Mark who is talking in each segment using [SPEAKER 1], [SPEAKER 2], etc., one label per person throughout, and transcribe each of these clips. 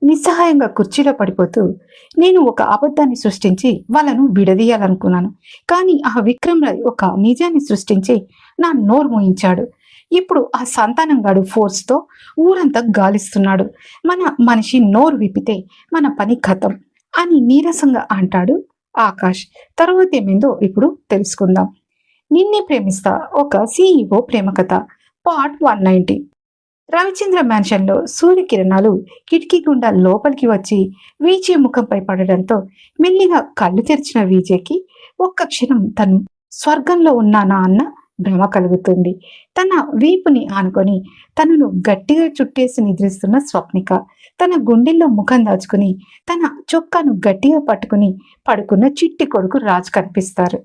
[SPEAKER 1] నిస్సహాయంగా కుర్చీలో పడిపోతూ, నేను ఒక అబద్ధాన్ని సృష్టించి వాళ్ళను విడదీయాలనుకున్నాను. కానీ ఆ విక్రమ్ రాయ్ ఒక నిజాన్ని సృష్టించి నా నోరు మూయించాడు. ఇప్పుడు ఆ సంతానంగాడు ఫోర్స్‌తో ఊరంతా గాలిస్తున్నాడు. మన మనిషి నోరు విప్పితే మన పని ఖతం అని నీరసంగా అంటాడు ఆకాష్. తర్వాతేమైందో ఇప్పుడు తెలుసుకుందాం. నిన్నే ప్రేమిస్తా ఒక సీఈఓ ప్రేమ కథ పార్ట్ 190. రవిచంద్ర మ్యాన్షన్లో సూర్యకిరణాలు కిటికీ గుండా లోపలికి వచ్చి వీజే ముఖంపై పడడంతో మెల్లిగా కళ్ళు తెరిచిన వీజేకి ఒక్క క్షణం తను స్వర్గంలో ఉన్నానా అన్న భ్రమ కలుగుతుంది. తన వీపుని ఆనుకొని తనను గట్టిగా చుట్టేసి నిద్రిస్తున్న స్వప్నిక, తన గుండెల్లో ముఖం దాచుకుని తన చొక్కాను గట్టిగా పట్టుకుని పడుకున్న చిట్టి కొడుకు రాజు కనిపిస్తారు.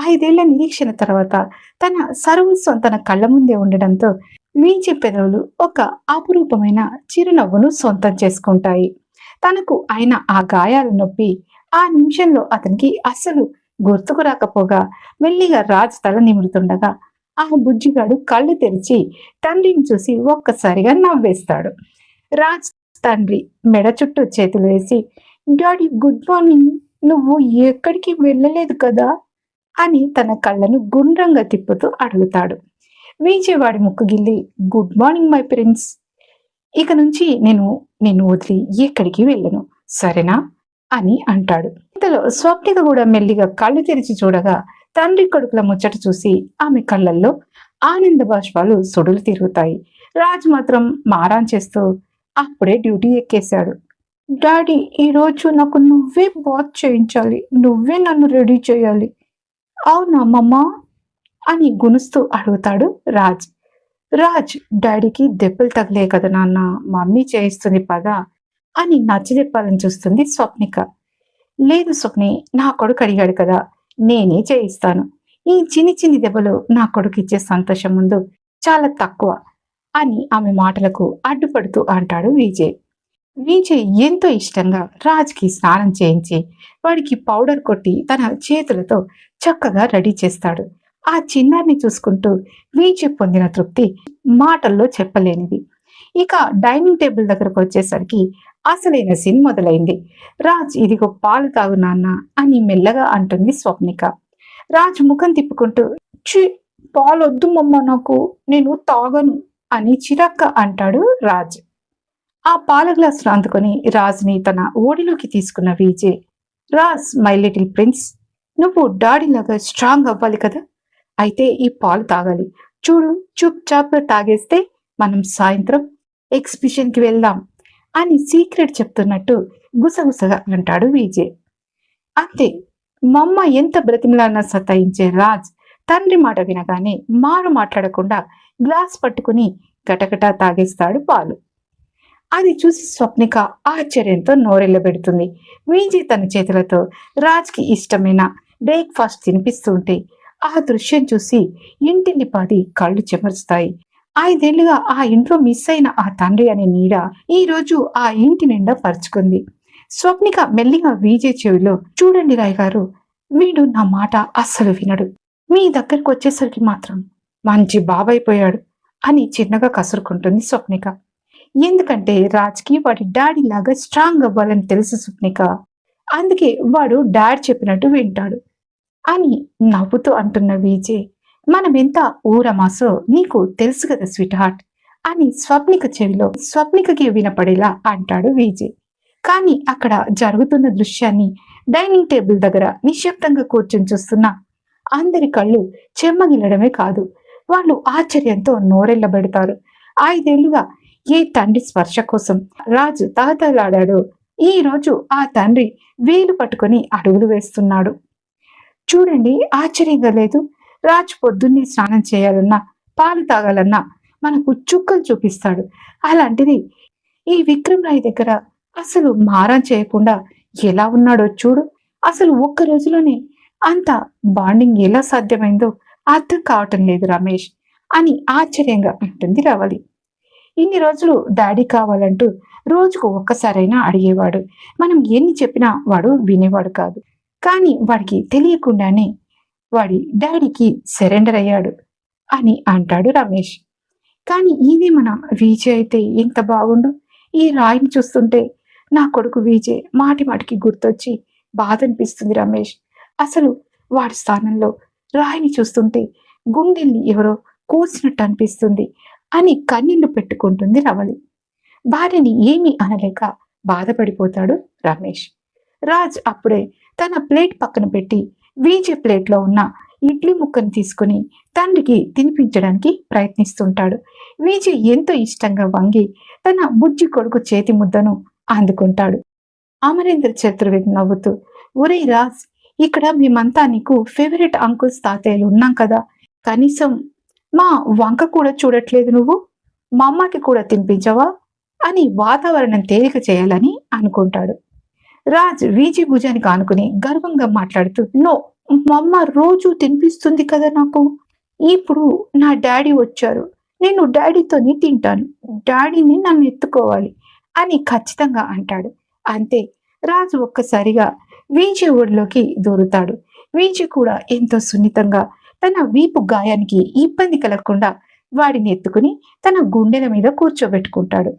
[SPEAKER 1] 5 ఏళ్ల నిరీక్షణ తర్వాత తన సర్వస్వం తన కళ్ళ ముందే ఉండడంతో వీజే పెదవులు ఒక అపురూపమైన చిరునవ్వును సొంతం చేసుకుంటాయి. తనకు అయిన ఆ గాయాల నొప్పి ఆ నిమిషంలో అతనికి అస్సలు గుర్తుకు రాకపోగా మెల్లిగా రాజ్ తల నిమురుతుండగా ఆ బుజ్జిగాడు కళ్ళు తెరిచి తండ్రిని చూసి ఒక్కసారిగా నవ్వేస్తాడు. రాజ్ తండ్రి మెడ చుట్టూ చేతులు వేసి, డాడీ గుడ్ మార్నింగ్, నువ్వు ఎక్కడికి వెళ్ళలేదు కదా అని తన కళ్ళను గుండ్రంగా తిప్పుతూ అడుగుతాడు. వీజేవాడి ముక్కు గిల్లి, గుడ్ మార్నింగ్ మై ప్రిన్స్, ఇక నుంచి నేను నిన్ను వదిలి ఎక్కడికి వెళ్ళను, సరేనా అని అంటాడు. ఇంతలో స్వప్నిక కూడా మెల్లిగా కళ్ళు తెరిచి చూడగా తండ్రి కొడుకుల ముచ్చట చూసి ఆమె కళ్ళల్లో ఆనంద బాష్పాలు సుడులు తిరుగుతాయి. రాజ్ మాత్రం మారాన్ చేస్తూ అప్పుడే డ్యూటీ ఎక్కేశాడు. డాడీ, ఈరోజు నాకు నువ్వే బాత్ చేయించాలి, నువ్వే నన్ను రెడీ చేయాలి. అవునా మమ్మా అని గునుస్తూ అడుగుతాడు రాజ్. రాజ్, డాడీకి దెబ్బలు తగిలే కదా నాన్న, మమ్మీ చేయిస్తుంది పదా అని నచ్చజెప్పాలని చూస్తుంది స్వప్నిక. లేదు స్వప్ని, నా కొడుకు అడిగాడు కదా, నేనే చేయిస్తాను. ఈ చిన్ని చిన్ని దెబ్బలు నా కొడుకు ఇచ్చే సంతోషం ముందు చాలా తక్కువ అని ఆమె మాటలకు అడ్డుపడుతూ అంటాడు విజయ్. విజయ్ ఎంతో ఇష్టంగా రాజ్కి స్నానం చేయించి వాడికి పౌడర్ కొట్టి తన చేతులతో చక్కగా రెడీ చేస్తాడు. ఆ చిన్నారిని చూసుకుంటూ విజయ్ పొందిన తృప్తి మాటల్లో చెప్పలేనిది. ఇక డైనింగ్ టేబుల్ దగ్గరకు వచ్చేసరికి అసలైన సీన్ మొదలైంది. రాజ్, ఇదిగో పాలు తాగు నాన్న అని మెల్లగా అంటుంది స్వప్నిక. రాజ్ ముఖం తిప్పుకుంటూ, చి, పాలొద్దు మమ్మ, నాకు, నేను తాగను అని చిరాగ్గా అంటాడు రాజ్. ఆ పాల గ్లాసును అందుకొని రాజ్ని తన ఓడిలోకి తీసుకున్న Vijay, Raj my little prince, నువ్వు డాడీలాగా స్ట్రాంగ్ అవ్వాలి కదా, అయితే ఈ పాలు తాగాలి. చూడు, చూప్ చాప్గా తాగేస్తే మనం సాయంత్రం ఎగ్జిబిషన్కి వెళ్దాం అని సీక్రెట్ చెప్తున్నట్టు గుసగుసగా అంటాడు విజయ్. అంతే, మమ్మ ఎంత బ్రతిమలాడినా సతాయించే రాజ్ తండ్రి మాట వినగానే మారు మాట్లాడకుండా గ్లాస్ పట్టుకుని గటగటా తాగేస్తాడు పాలు. అది చూసి స్వప్నిక ఆశ్చర్యంతో నోరెళ్ళబెడుతుంది. విజయ్ తన చేతులతో రాజ్కి ఇష్టమైన బ్రేక్ఫాస్ట్ తినిపిస్తుంటే ఆ దృశ్యం చూసి ఇంటిల్లిపాది కళ్ళు చెమరుస్తాయి. 5 ఏళ్లుగా ఆ ఇంట్లో మిస్ అయిన ఆ తండ్రి అనే నీడ ఈ రోజు ఆ ఇంటి నిండా పరుచుకుంది. స్వప్నిక మెల్లిగా విజయ్ చెవిలో, చూడండి రాయ్ గారు, వీడు నా మాట అస్సలు వినడు, మీ దగ్గరకు వచ్చేసరికి మాత్రం మంచి బాబైపోయాడు అని చిన్నగా కసురుకుంటుంది స్వప్నిక. ఎందుకంటే రాజ్కి వాడి డాడీ లాగా స్ట్రాంగ్ అవ్వాలని తెలుసు స్వప్నిక, అందుకే వాడు డాడ్ చెప్పినట్టు వింటాడు అని నవ్వుతూ అంటున్న విజయ్, మనమెంత ఊరమాసో నీకు తెలుసు కదా స్వీట్ హార్ట్ అని స్వప్నిక చెవిలో స్వప్నికకి వినపడేలా అంటాడు విజయ్. కానీ అక్కడ జరుగుతున్న దృశ్యాన్ని డైనింగ్ టేబుల్ దగ్గర నిశ్శబ్దంగా కూర్చొని చూస్తున్న అందరి కళ్ళు చెమ్మగిల్లడమే కాదు, వాళ్ళు ఆశ్చర్యంతో నోరెళ్ళబెడతారు. 5 ఏళ్లుగా ఏ తండ్రి స్పర్శ కోసం రాజు తహతలాడాడో ఈ రోజు ఆ తండ్రి వేలు పట్టుకొని అడుగులు వేస్తున్నాడు. చూడండి, ఆశ్చర్యంగా లేదు? రాజ్ పొద్దున్నే స్నానం చేయాలన్నా పాలు తాగాలన్నా మనకు చుక్కలు చూపిస్తాడు. అలాంటిది ఈ విక్రమ్ రాయ్ దగ్గర అసలు మారం చేయకుండా ఎలా ఉన్నాడో చూడు. అసలు ఒక్క రోజులోనే అంత బాండింగ్ ఎలా సాధ్యమైందో అర్థం కావటం లేదు రమేష్ అని ఆశ్చర్యంగా అంటుంది రవలి. ఇన్ని రోజులు డాడీ కావాలంటూ రోజుకు ఒక్కసారైనా అడిగేవాడు. మనం ఎన్ని చెప్పినా వాడు వినేవాడు కాదు. కానీ వాడికి తెలియకుండానే వాడి డాడీకి సరెండర్ అయ్యాడు అని అంటాడు రమేష్. కానీ ఇదే మన విజయ్ అయితే ఎంత బాగుండు. ఈ రాయిని చూస్తుంటే నా కొడుకు విజయ్ మాటి మాటికి గుర్తొచ్చి బాధ అనిపిస్తుంది రమేష్. అసలు వాడి స్థానంలో రాయిని చూస్తుంటే గుండెల్ని ఎవరో కోసినట్టు అనిపిస్తుంది అని కన్నీళ్లు పెట్టుకుంటుంది రవలి. భార్యని ఏమీ అనలేక బాధపడిపోతాడు రమేష్. రాజ్ అప్పుడే తన ప్లేట్ పక్కన పెట్టి విజయ్ ప్లేట్లో ఉన్న ఇడ్లీ ముక్కను తీసుకుని తండ్రికి తినిపించడానికి ప్రయత్నిస్తుంటాడు. విజయ్ ఎంతో ఇష్టంగా వంగి తన బుజ్జి కొడుకు చేతి ముద్దను అందుకుంటాడు. అమరేంద్ర చతుర్వేది నవ్వుతూ, ఒరే రాజ్, ఇక్కడ మేమంతా నీకు ఫేవరెట్ అంకుల్స్ తాతయ్యలు ఉన్నాం కదా, కనీసం మా వంక కూడా చూడట్లేదు నువ్వు, మా అమ్మకి కూడా తినిపించవా అని వాతావరణం తేలిక చేయాలని అనుకుంటాడు. రాజ్ విజయ్ భుజానికి ఆనుకుని గర్వంగా మాట్లాడుతూ, నో, మా అమ్మ రోజు తినిపిస్తుంది కదా నాకు. ఇప్పుడు నా డాడీ వచ్చారు, నేను డాడీతోని తింటాను, డాడీని నన్ను ఎత్తుకోవాలి అని ఖచ్చితంగా అంటాడు. అంతే, రాజు ఒక్కసారిగా విజయ్ ఒడిలోకి దూరుతాడు. విజయ్ కూడా ఎంతో సున్నితంగా తన వీపు గాయానికి ఇబ్బంది కలగకుండా వాడిని ఎత్తుకుని తన గుండెల మీద కూర్చోబెట్టుకుంటాడు.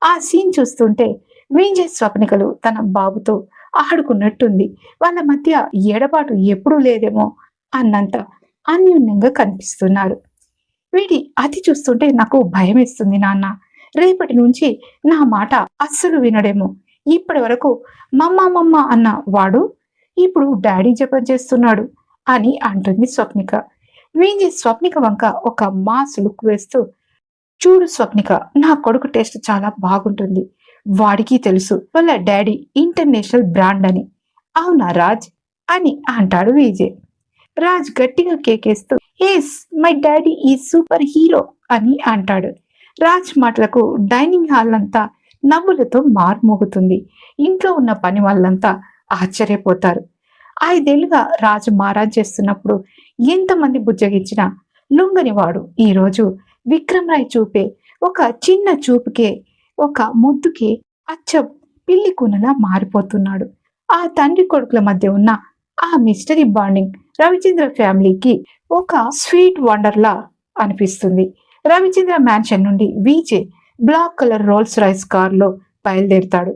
[SPEAKER 1] ఆ సీన్ చూస్తుంటే విజయ్ స్వప్నికలు తన బాబుతో ఆడుకున్నట్టుంది. వాళ్ళ మధ్య ఎడబాటు ఎప్పుడూ లేదేమో అన్నంత అన్యోన్యంగా కనిపిస్తున్నారు. వీడి అతి చూస్తుంటే నాకు భయం వేస్తుంది నాన్న. రేపటి నుంచి నా మాట అస్సలు వినడేమో. ఇప్పటి వరకు మమ్మ మమ్మ అన్న వాడు ఇప్పుడు డాడీ జపం చేస్తున్నాడు అని అంటుంది స్వప్నిక. విజయ్ స్వప్నిక వంక ఒక మాస్ లుక్ వేస్తూ, చూడు స్వప్నిక, నా కొడుకు టేస్ట్ చాలా బాగుంటుంది. వాడికి తెలుసు వాళ్ళ డాడీ ఇంటర్నేషనల్ బ్రాండ్ అని. అవునా రాజ్ అని అంటాడు విజయ్. రాజ్ గట్టిగా కేకేస్తూ, ఎస్, మై డాడీ ఈ సూపర్ హీరో అని అంటాడు. రాజ్ మాటలకు డైనింగ్ హాల్ అంతా నవ్వులతో మార్మోగుతుంది. ఇంట్లో ఉన్న పని వాళ్ళంతా ఆశ్చర్యపోతారు. 5 ఏళ్లుగా రాజు మారాజ్ చేస్తున్నప్పుడు ఎంతమంది బుజ్జగించినా లొంగనివాడు ఈరోజు విక్రమ్ రాయ్ చూపే ఒక చిన్న చూపుకే, ఒక ముద్దుకే అచ్చం పిల్లి కూనలా మారిపోతున్నాడు. ఆ తండ్రి కొడుకుల మధ్య ఉన్న ఆ మిస్టరీ బాండింగ్ రవిచంద్ర ఫ్యామిలీకి ఒక స్వీట్ వండర్లా అనిపిస్తుంది. రవిచంద్ర మ్యాన్షన్ నుండి Vijay black colour Rolls Royce కారులో బయలుదేరుతాడు.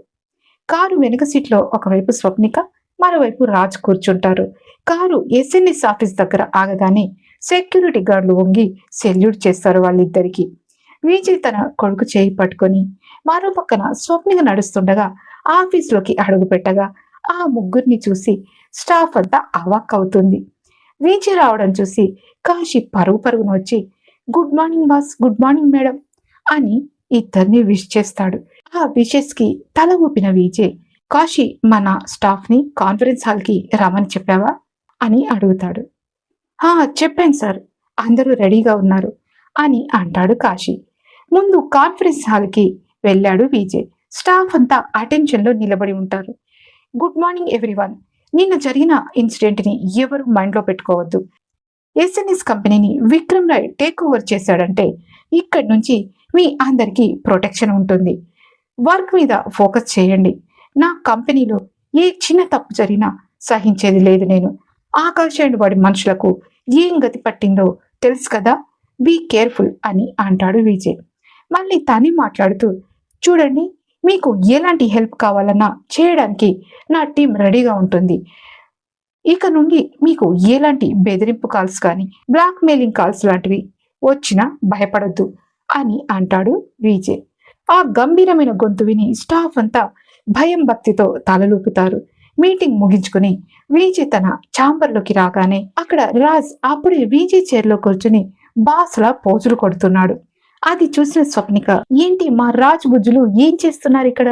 [SPEAKER 1] కారు వెనుక సీట్లో ఒకవైపు స్వప్నిక, మరోవైపు రాజ్ కూర్చుంటారు. కారు ఎస్ఎన్ఎస్ ఆఫీస్ దగ్గర ఆగగానే సెక్యూరిటీ గార్డులు వంగి సెల్యూట్ చేస్తారు వాళ్ళిద్దరికి. విజయ్ తన కొడుకు చేయి పట్టుకొని మరో పక్కన స్వప్నిక నడుస్తుండగా ఆఫీస్లోకి అడుగు పెట్టగా ఆ ముగ్గురిని చూసి స్టాఫ్ అంతా అవాక్ అవుతుంది. విజయ్ రావడం చూసి కాశీ పరుగు పరుగున వచ్చి, good morning boss, good morning madam అని ఇద్దరిని విష్ చేస్తాడు. ఆ విషెస్ కి తల ఊపిన విజయ్, కాశీ, మన స్టాఫ్ ని కాన్ఫరెన్స్ హాల్ కి రమ్మని చెప్పావా అని అడుగుతాడు. చెప్పాను సార్, అందరూ రెడీగా ఉన్నారు అని అంటాడు కాశీ. ముందు కాన్ఫరెన్స్ హాల్ కి వెళ్ళాడు విజయ్. స్టాఫ్ అంతా అటెన్షన్ లో నిలబడి ఉంటారు. గుడ్ మార్నింగ్ ఎవ్రీవన్, నిన్న జరిగిన ఇన్సిడెంట్ ని ఎవరు మైండ్ లో పెట్టుకోవద్దు. ఎస్ఎన్ఎస్ కంపెనీని విక్రమ్ రాయ్ టేక్ ఓవర్ చేశాడంటే ఇక్కడి నుంచి మీ అందరికీ ప్రొటెక్షన్ ఉంటుంది. వర్క్ మీద ఫోకస్ చేయండి. నా కంపెనీలో ఏ చిన్న తప్పు జరిగినా సహించేది లేదు నేను. ఆకాష్ అండ్ వాడి మనుషులకు ఏం గతి పట్టిందో తెలుసు కదా, బీ కేర్ఫుల్ అని అంటాడు విజయ్. మళ్ళీ తనే మాట్లాడుతూ, చూడండి, మీకు ఎలాంటి హెల్ప్ కావాలన్నా చేయడానికి నా టీం రెడీగా ఉంటుంది. ఇక నుండి మీకు ఎలాంటి బెదిరింపు కాల్స్ కానీ బ్లాక్ మెయిలింగ్ కాల్స్ లాంటివి వచ్చినా భయపడద్దు అని అంటాడు విజయ్. ఆ గంభీరమైన గొంతు విని స్టాఫ్ అంతా భయం భక్తితో తలలూపుతారు. మీటింగ్ ముగించుకుని విజయ్ తన ఛాంబర్లోకి రాగానే అక్కడ రాజ్ అప్పుడే విజయ్ చైర్లో కూర్చుని బాస్లా పోజులు కొడుతున్నాడు. అది చూసిన స్వప్నిక, ఏంటి మా రాజ్ బుజ్జులు ఏం చేస్తున్నారు ఇక్కడ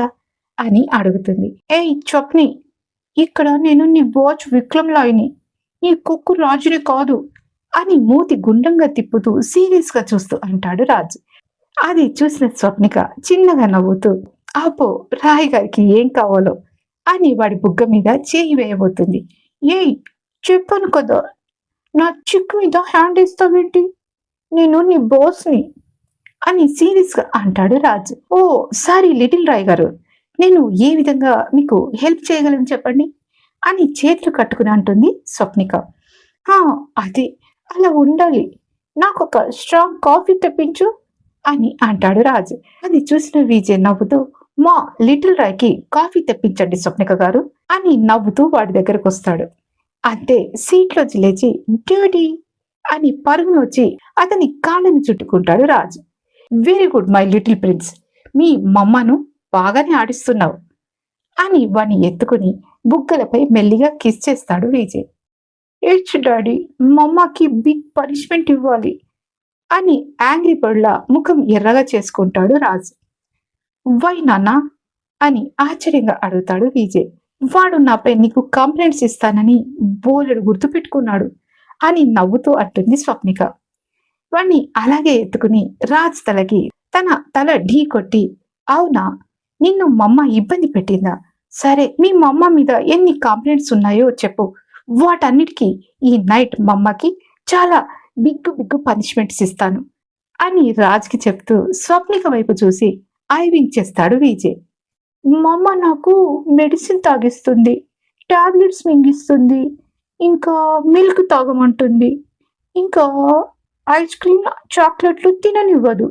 [SPEAKER 1] అని అడుగుతుంది. ఏయ్ స్వప్ని, ఇక్కడ నేను నీ వాచ్ విక్రమ్ రాయ్ని, నీ కుక్కు రాజుని కాదు అని మూతి గుండ్రంగా తిప్పుతూ సీరియస్ గా చూస్తూ అంటాడు రాజ్. అది చూసిన స్వప్నిక చిన్నగా నవ్వుతూ, అబ్బో, రాయ్ గారికి ఏం కావాలో అని వాడి బుగ్గ మీద చేయి వేయబోతుంది. ఏయ్, చెప్పాను కదా, నా చిక్కు మీద హ్యాండ్ ఇస్తావేంటి, నేను నీ బాస్ని అని సీరియస్ గా అంటాడు రాజ్. ఓ సారీ లిటిల్ రాయ్ గారు, నేను ఏ విధంగా మీకు హెల్ప్ చేయగలను చెప్పండి అని చేతులు కట్టుకుని అంటుంది స్వప్నిక. అది అలా ఉండాలి, నాకు ఒక స్ట్రాంగ్ కాఫీ తెప్పించు అని అంటాడు రాజు. అది చూసిన విజయ్ నవ్వుతూ, మా లిటిల్ రాయ్కి కాఫీ తెప్పించండి స్వప్నిక గారు అని నవ్వుతూ వాడి దగ్గరకు వస్తాడు. అంతే సీట్లోంచి లేచి డ్యాడీ అని పరుగున వచ్చి అతని కాళ్ళని చుట్టుకుంటాడు Raju. Very good my little prince, మీ మమ్మను బాగానే ఆడిస్తున్నావు అని వాణ్ణి ఎత్తుకుని బుగ్గలపై మెల్లిగా కిస్ చేస్తాడు విజయ్. ఇట్స్ డాడీ, మమ్మకి బిగ్ పనిష్మెంట్ ఇవ్వాలి అని యాంగ్రీ బర్డ్లా ముఖం ఎర్రగా చేసుకుంటాడు రాజు. వై నాన్నా అని ఆశ్చర్యంగా అడుగుతాడు విజయ్. వాడు నాపై నీకు కంప్లైంట్స్ ఇస్తానని బోలెడు గుర్తు పెట్టుకున్నాడు అని నవ్వుతూ అంటుంది స్వప్నిక. వాణ్ణి అలాగే ఎత్తుకుని రాజ్ తలకి తన తల ఢీ కొట్టి, అవునా, నిన్ను మమ్మ ఇబ్బంది పెట్టిందా? సరే, మీ మమ్మ మీద ఎన్ని కంప్లైంట్స్ ఉన్నాయో చెప్పు, వాటన్నిటికీ ఈ నైట్ మమ్మకి చాలా బిగ్గు బిగ్గు పనిష్మెంట్స్ ఇస్తాను అని రాజ్కి చెప్తూ స్వప్నిక వైపు చూసి ఐవింగ్ చేస్తాడు విజయ్. మమ్మ నాకు మెడిసిన్ తాగిస్తుంది, టాబ్లెట్స్ మింగిస్తుంది, ఇంకా మిల్క్ తాగమంటుంది, ఇంకా ఐస్ క్రీమ్ చాక్లెట్లు తిననివ్వదు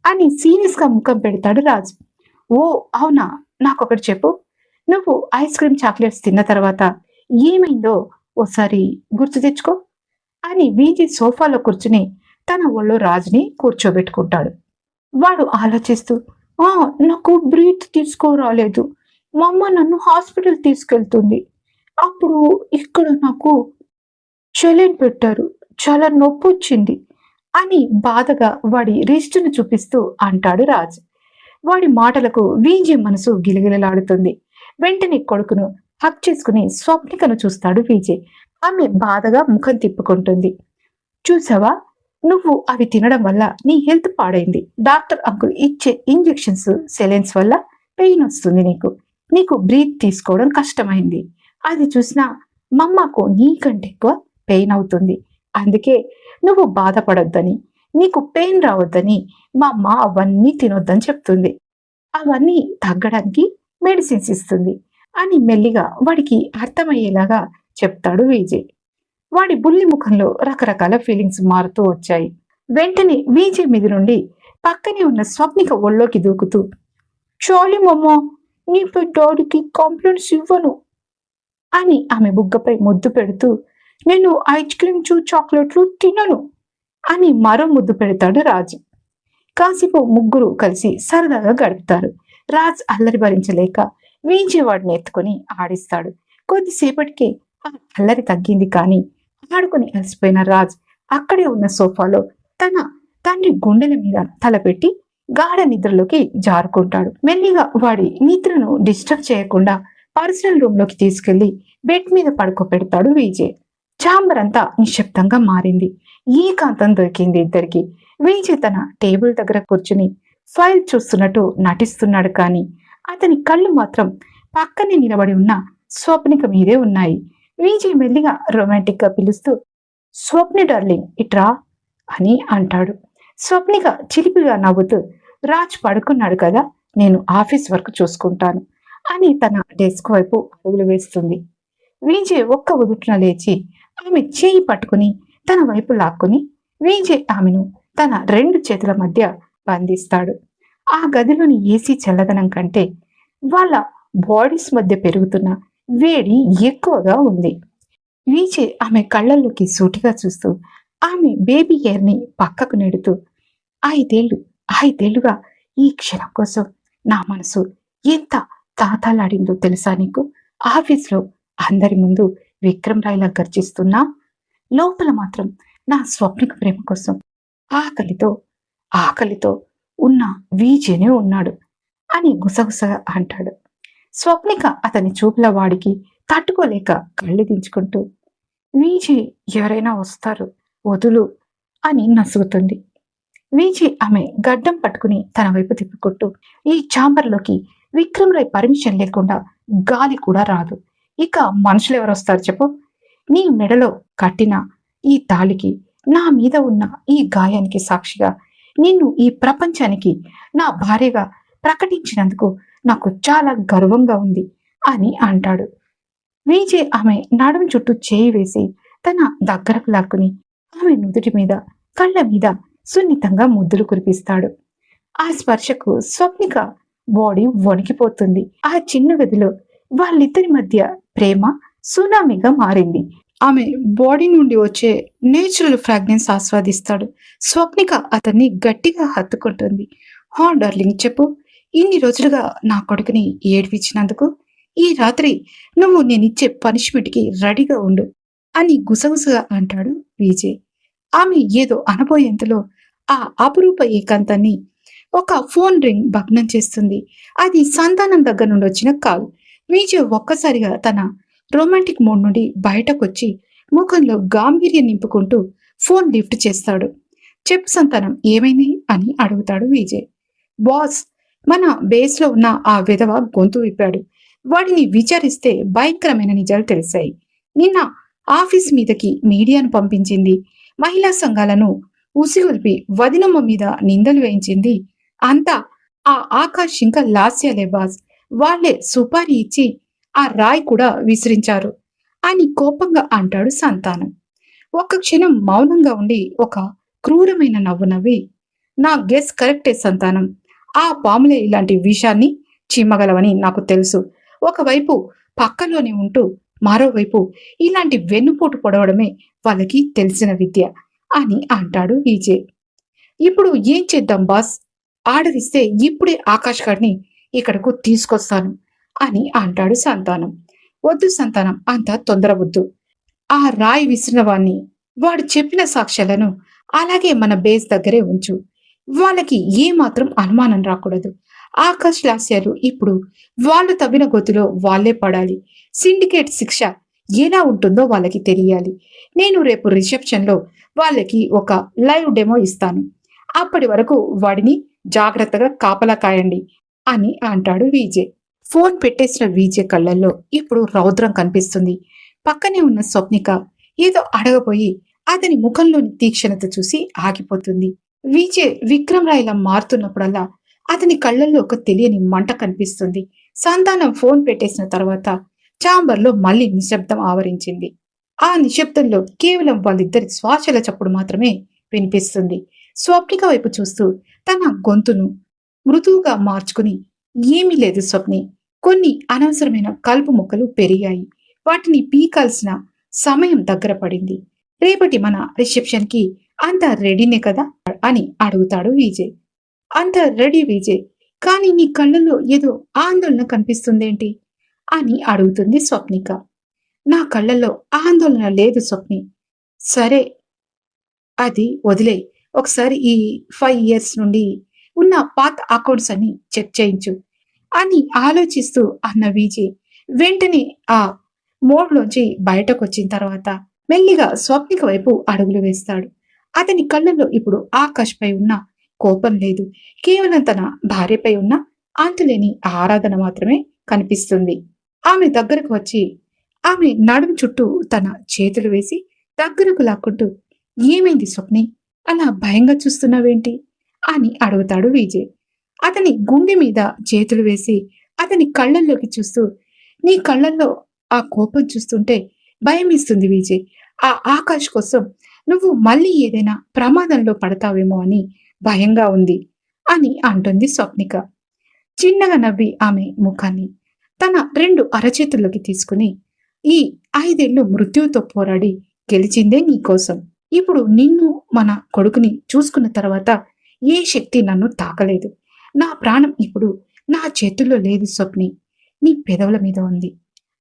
[SPEAKER 1] అని సీరియస్గా ముఖం పెడతాడు రాజు. ఓ అవునా, నాకొకటి చెప్పు, నువ్వు ఐస్ క్రీమ్ చాక్లెట్స్ తిన్న తర్వాత ఏమైందో ఓసారి గుర్తు తెచ్చుకో అని విజయ్ సోఫాలో కూర్చుని తన ఒళ్ళో రాజుని కూర్చోబెట్టుకుంటాడు. వాడు ఆలోచిస్తూ, నాకు బ్రీత్ తీసుకోరాలేదు, మా అమ్మ నన్ను హాస్పిటల్ తీసుకెళ్తుంది, అప్పుడు ఇక్కడ నాకు చెలైన్ పెట్టారు, చాలా నొప్పి వచ్చింది అని బాధగా వాడి రిస్టును చూపిస్తూ అంటాడు రాజు. వాడి మాటలకు విజయ్ మనసు గిలగిలలాడుతుంది. వెంటనే కొడుకును హక్ చేసుకుని స్వప్నికను చూస్తాడు విజయ్. ఆమె బాధగా ముఖం తిప్పుకుంటుంది. చూసావా, నువ్వు అవి తినడం వల్ల నీ హెల్త్ పాడైంది. డాక్టర్ అంకుల్ ఇచ్చే ఇంజెక్షన్స్ సెలైన్స్ వల్ల పెయిన్ వస్తుంది, నీకు బ్రీత్ తీసుకోవడం కష్టమైంది. అది చూసినా మమ్మకు నీకంటే ఎక్కువ పెయిన్ అవుతుంది. అందుకే నువ్వు బాధపడొద్దని, నీకు పెయిన్ రావద్దని మా అమ్మ అవన్నీ తినొద్దని చెప్తుంది. అవన్నీ తగ్గడానికి మెడిసిన్స్ ఇస్తుంది అని మెల్లిగా వాడికి అర్థమయ్యేలాగా చెప్తాడు విజయ్. వాడి బుల్లి ముఖంలో రకరకాల ఫీలింగ్స్ మారుతూ వచ్చాయి. వెంటనే విజయ్ మీద నుండి పక్కనే ఉన్న స్వప్నిక ఒళ్ళోకి దూకుతూ, చాలి మమ్మ, నీపై డాడీకి కంప్లైంట్స్ ఇవ్వను అని ఆమె బుగ్గపై ముద్దు పెడుతూ, నేను ఐస్ క్రీమ్ చాక్లెట్లు తినను అని మరో ముద్దు పెడతాడు రాజు. కాసేపు ముగ్గురు కలిసి సరదాగా గడుపుతారు. రాజ్ అల్లరి భరించలేక విజయ్ వాడిని ఎత్తుకుని ఆడిస్తాడు. కొద్దిసేపటికే ఆ అల్లరి తగ్గింది. కానీ ఆడుకుని అలసిపోయిన రాజ్ అక్కడే ఉన్న సోఫాలో తన తండ్రి గుండెల మీద తలపెట్టి గాఢ నిద్రలోకి జారుకుంటాడు. మెల్లిగా వాడి నిద్రను డిస్టర్బ్ చేయకుండా పర్సనల్ రూమ్ లోకి తీసుకెళ్లి బెడ్ మీద పడుకోబెడతాడు విజయ్. ఛాంబర్ అంతా నిశ్శబ్దంగా మారింది. ఏకాంతం దొరికింది ఇద్దరికి. విజయ్ తన టేబుల్ దగ్గర కూర్చుని ఫైల్ చూస్తున్నట్టు నటిస్తున్నాడు. కానీ అతని కళ్ళు మాత్రం పక్కనే నిలబడి ఉన్న స్వప్నిక మీదే ఉన్నాయి. విజయ్ మెల్లిగా రొమాంటిక్ గా పిలుస్తూ, స్వప్ని డార్లింగ్ ఇట్రా అని అంటాడు. స్వప్నిక చిలిపిగా నవ్వుతూ, రాజ్ పడుకున్నాడు కదా, నేను ఆఫీస్ వర్క్ చూసుకుంటాను అని తన డెస్క్ వైపు అడుగులు వేస్తుంది. విజయ్ ఒక్క ఉదుటున లేచి ఆమె చేయి పట్టుకుని తన వైపు లాక్కుని విజయ్ ఆమెను తన రెండు చేతుల మధ్య బంధిస్తాడు. ఆ గదిలోని ఏసీ చల్లదనం కంటే వాళ్ళ బాడీస్ మధ్య పెరుగుతున్న వేడి ఎక్కువగా ఉంది. విజయ్ ఆమె కళ్ళల్లోకి సూటిగా చూస్తూ ఆమె బేబీ హెయిర్ ని పక్కకు నెడుతూ, ఐదేళ్లుగా ఈ క్షణం కోసం నా మనసు ఎంత తాతాలాడిందో తెలుసా నీకు? ఆఫీస్లో అందరి ముందు విక్రమ్ రాయ్లా గర్జిస్తున్నా, లోపల మాత్రం నా స్వప్నిక ప్రేమ కోసం ఆకలితో ఉన్న విజయనే ఉన్నాడు అని గుసగుసగా అంటాడు. స్వప్నిక అతని చూపుల వాడికి తట్టుకోలేక కళ్ళు దించుకుంటూ, విజయ్ ఎవరైనా వస్తారు, వదులు అని నసుగుతుంది. విజయ్ ఆమె గడ్డం పట్టుకుని తన వైపు తిప్పుకుంటూ, ఈ ఛాంబర్లోకి విక్రమ్ రాయ్ పర్మిషన్ లేకుండా గాలి కూడా రాదు. ఇక మనుషులు ఎవరు వస్తారు చెప్పు? నీ మెడలో కట్టిన ఈ తాళికి, నా మీద ఉన్న ఈ గాయానికి సాక్షిగా నిన్ను ఈ ప్రపంచానికి నా భార్యగా ప్రకటించినందుకు నాకు చాలా గర్వంగా ఉంది అని అంటాడు. విజయ్ ఆమె నడుము చుట్టూ చేయి వేసి తన దగ్గరకు లాక్కుని ఆమె నుదుటి మీద, కళ్ళ మీద సున్నితంగా ముద్దులు కురిపిస్తాడు. ఆ స్పర్శకు స్వప్నిక బాడీ వణికిపోతుంది. ఆ చిన్న గదిలో వాళ్ళిద్దరి మధ్య ప్రేమ సునామీగా మారింది. ఆమె బాడీ నుండి వచ్చే నేచురల్ ఫ్రాగ్రెన్స్ ఆస్వాదిస్తాడు. స్వప్నిక అతన్ని గట్టిగా హత్తుకుంటుంది. హా డార్లింగ్, చెప్పు. ఇన్ని రోజులుగా నా కొడుకుని ఏడ్పించినందుకు ఈ రాత్రి నువ్వు నేనిచ్చే పనిష్మెంట్కి రెడీగా ఉండు అని గుసగుసగా అంటాడు విజయ్. ఆమె ఏదో అనబోయేంతలో ఆ అపురూప ఏకాంతాన్ని ఒక ఫోన్ రింగ్ భగ్నం చేస్తుంది. అది సంతానం దగ్గర నుండి వచ్చిన కాల్. విజయ్ ఒక్కసారిగా తన రొమాంటిక్ మూడ్ నుండి బయటకొచ్చి ముఖంలో గాంభీర్యం నింపుకుంటూ ఫోన్ లిఫ్ట్ చేస్తాడు. చెప్పు సంతానం, ఏమైంది అని అడుగుతాడు విజయ్. బాస్, మన బేస్లో ఉన్న ఆ విధవ గొంతు విప్పాడు. వాడిని విచారిస్తే భయంకరమైన నిజాలు తెలిసాయి. నిన్న ఆఫీస్ మీదకి మీడియాను పంపించింది, మహిళా సంఘాలను ఉసిగొల్పి వదినమ్మ మీద నిందలు వేయించింది. అంతా ఆ ఆకాష్ ఇంకా లాస్యాలే బాస్. వాళ్లే సుపారీ ఇచ్చి ఆ రాయ్ కూడా విసిరించారు అని కోపంగా అంటాడు సంతానం. ఒక్క క్షణం మౌనంగా ఉండి ఒక క్రూరమైన నవ్వు నవ్వి, నా గెస్ కరెక్టే సంతానం. ఆ పాములే ఇలాంటి విషాన్ని చిమ్మగలవని నాకు తెలుసు. ఒకవైపు పక్కలోనే ఉంటూ మరోవైపు ఇలాంటి వెన్నుపోటు పొడవడమే వాళ్ళకి తెలిసిన విద్య అని అంటాడు విజయ్. ఇప్పుడు ఏం చేద్దాం బాస్? ఆర్డర్ ఇస్తే ఇప్పుడే ఆకాష్ గారిని ఇక్కడకు తీసుకొస్తాను అని అంటాడు సంతానం. వద్దు సంతానం, అంత తొందర వద్దు. ఆ రాయి విసిరిన వాణ్ణి, వాడు చెప్పిన సాక్ష్యాలను అలాగే మన బేస్ దగ్గరే ఉంచు. వాళ్ళకి ఏమాత్రం అనుమానం రాకూడదు. ఆకాష్ లాస్యాలు ఇప్పుడు వాళ్ళు తవ్విన గొత్తులో వాళ్లే పడాలి. సిండికేట్ శిక్ష ఎలా ఉంటుందో వాళ్ళకి తెలియాలి. నేను రేపు రిసెప్షన్లో వాళ్ళకి ఒక లైవ్ డెమో ఇస్తాను. అప్పటి వరకు వాడిని జాగ్రత్తగా కాపలా కాయండి అని అంటాడు విజయ్. ఫోన్ పెట్టేసిన విజయ్ కళ్ళల్లో ఇప్పుడు రౌద్రం కనిపిస్తుంది. పక్కనే ఉన్న స్వప్నిక ఏదో అడగబోయి అతని ముఖంలోని తీక్షణత చూసి ఆగిపోతుంది. విజయ్ విక్రమ్ రాయ్లా మారుతున్నప్పుడల్లా అతని కళ్ళల్లో ఒక తెలియని మంట కనిపిస్తుంది. సంతానం ఫోన్ పెట్టేసిన తర్వాత ఛాంబర్లో మళ్ళీ నిశ్శబ్దం ఆవరించింది. ఆ నిశ్శబ్దంలో కేవలం వాళ్ళిద్దరి శ్వాసల చప్పుడు మాత్రమే వినిపిస్తుంది. స్వప్నిక వైపు చూస్తూ తన గొంతును మృదువుగా మార్చుకుని, ఏమీ లేదు స్వప్ని, కొన్ని అనవసరమైన కలుపు మొక్కలు పెరిగాయి. వాటిని పీకాల్సిన సమయం దగ్గర పడింది. రేపటి మన రిసెప్షన్ కి అంతా రెడీనే కదా అని అడుగుతాడు విజయ్. అంతా రెడీ విజయ్, కానీ నీ కళ్ళల్లో ఏదో ఆందోళన కనిపిస్తుందేంటి అని అడుగుతుంది స్వప్నిక. నా కళ్ళల్లో ఆందోళన లేదు స్వప్ని. సరే, అది వదిలే. ఒకసారి ఈ 5 years నుండి ఉన్న పాత అకౌంట్స్ అన్ని చెక్ చేయించు అని ఆలోచిస్తూ అన్న విజయ్ వెంటనే ఆ మోడ్లోంచి బయటకు వచ్చిన తర్వాత మెల్లిగా స్వప్నిక వైపు అడుగులు వేస్తాడు. అతని కళ్ళల్లో ఇప్పుడు ఆకాష్ పై ఉన్న కోపం లేదు, కేవలం తన భార్యపై ఉన్న అంతులేని ఆరాధన మాత్రమే కనిపిస్తుంది. ఆమె దగ్గరకు వచ్చి ఆమె నడుం చుట్టూ తన చేతులు వేసి దగ్గరకు లాక్కుంటూ, ఏమైంది స్వప్ని, అలా భయంగా చూస్తున్నావేంటి అని అడుగుతాడు విజయ్. అతని గుండె మీద చేతులు వేసి అతని కళ్ళల్లోకి చూస్తూ, నీ కళ్ళల్లో ఆ కోపం చూస్తుంటే భయం ఇస్తుంది విజయ్. ఆ ఆకాష్ కోసం నువ్వు మళ్ళీ ఏదైనా ప్రమాదంలో పడతావేమో అని భయంగా ఉంది అని అంటుంది స్వప్నిక. చిన్నగా నవ్వి ఆమె ముఖాన్ని తన 2 అరచేతుల్లోకి తీసుకుని, ఈ 5 ఏళ్లు మృత్యువుతో పోరాడి గెలిచిందే నీకోసం. ఇప్పుడు నిన్ను మన కొడుకుని చూసుకున్న తర్వాత ఏ శక్తి నన్ను తాకలేదు. నా ప్రాణం ఇప్పుడు నా చేతుల్లో లేదు స్వప్ని, నీ పెదవుల మీద ఉంది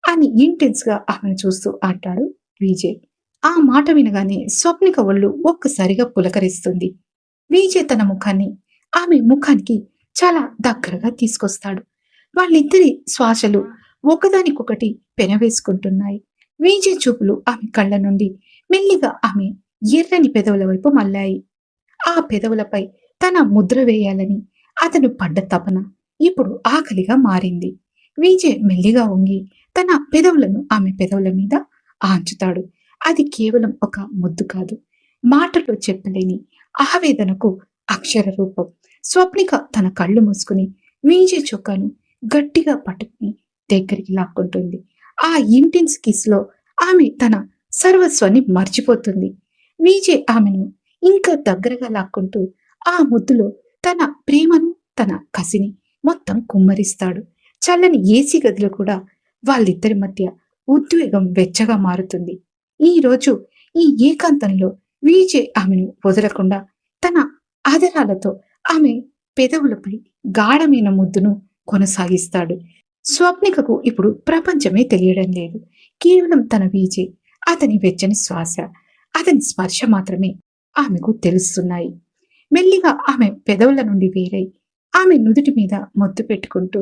[SPEAKER 1] అని ఇంటెన్స్ గా ఆమెను చూస్తూ అంటాడు విజయ్. ఆ మాట వినగానే స్వప్నిక ఒళ్ళు ఒక్కసారిగా పులకరిస్తుంది. విజయ్ తన ముఖాన్ని ఆమె ముఖానికి చాలా దగ్గరగా తీసుకొస్తాడు. వాళ్ళిద్దరి శ్వాసలు ఒకదానికొకటి పెనవేసుకుంటున్నాయి. విజయ్ చూపులు ఆమె కళ్ళ నుండి మెల్లిగా ఆమె ఎర్రని పెదవుల వైపు మళ్ళాయి. ఆ పెదవులపై తన ముద్ర వేయాలని అతను పడ్డ తపన ఇప్పుడు ఆకలిగా మారింది. విజయ్ మెల్లిగా వంగి తన పెదవులను ఆమె పెదవుల మీద ఆంచుతాడు. అది కేవలం ఒక ముద్దు కాదు, మాటలో చెప్పలేని ఆవేదనకు అక్షర రూపం. స్వప్నిక తన కళ్ళు మూసుకుని విజయ్ చొక్కాను గట్టిగా పట్టుకుని దగ్గరికి లాక్కుంటుంది. ఆ ఇంటెన్స్ కిస్ లో ఆమె తన సర్వస్వాన్ని మర్చిపోతుంది. విజయ్ ఆమెను ఇంకా దగ్గరగా లాక్కుంటూ ఆ ముద్దులో తన ప్రేమను, తన కసిని మొత్తం కుమ్మరిస్తాడు. చల్లని ఏసీ గదిలో కూడా వాళ్ళిద్దరి మధ్య ఉద్వేగం వెచ్చగా మారుతుంది. ఈ రోజు ఈ ఏకాంతంలో విజయ్ ఆమెను వదలకుండా తన ఆదరాలతో ఆమె పెదవులపై గాఢమైన ముద్దును కొనసాగిస్తాడు. స్వప్నికకు ఇప్పుడు ప్రపంచమే తెలియడం లేదు. కేవలం తన విజయ్, అతని వెచ్చని శ్వాస, అతని స్పర్శ మాత్రమే ఆమెకు తెలుస్తున్నాయి. మెల్లిగా ఆమె పెదవుల నుండి వేరై ఆమె నుదుటి మీద మొద్దు పెట్టుకుంటూ,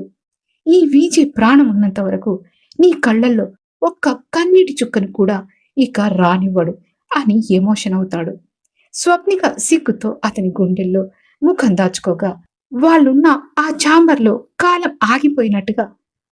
[SPEAKER 1] ఈ విజయ్ ప్రాణం ఉన్నంత వరకు నీ కళ్ళల్లో ఒక్క కన్నీటి చుక్కను కూడా ఇక రానివ్వడు అని ఎమోషన్ అవుతాడు. స్వప్నిక సిగ్గుతో అతని గుండెల్లో ముఖం దాచుకోగా వాళ్ళున్న ఆ ఛాంబర్లో కాలం ఆగిపోయినట్టుగా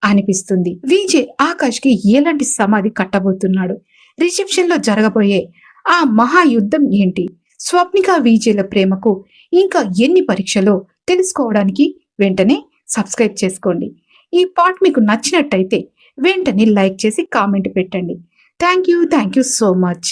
[SPEAKER 1] అనిపిస్తుంది. విజయ్ ఆకాష్ కి ఎలాంటి సమాధి కట్టబోతున్నాడు? రిసెప్షన్ లో జరగబోయే ఆ మహాయుద్ధం ఏంటి? స్వప్నిక విజయ్ల ప్రేమకు ఇంకా ఎన్ని పరీక్షలో తెలుసుకోవడానికి వెంటనే సబ్స్క్రైబ్ చేసుకోండి. ఈ పార్ట్ మీకు నచ్చినట్టయితే వెంటనే లైక్ చేసి కామెంట్ పెట్టండి. Thank you so much.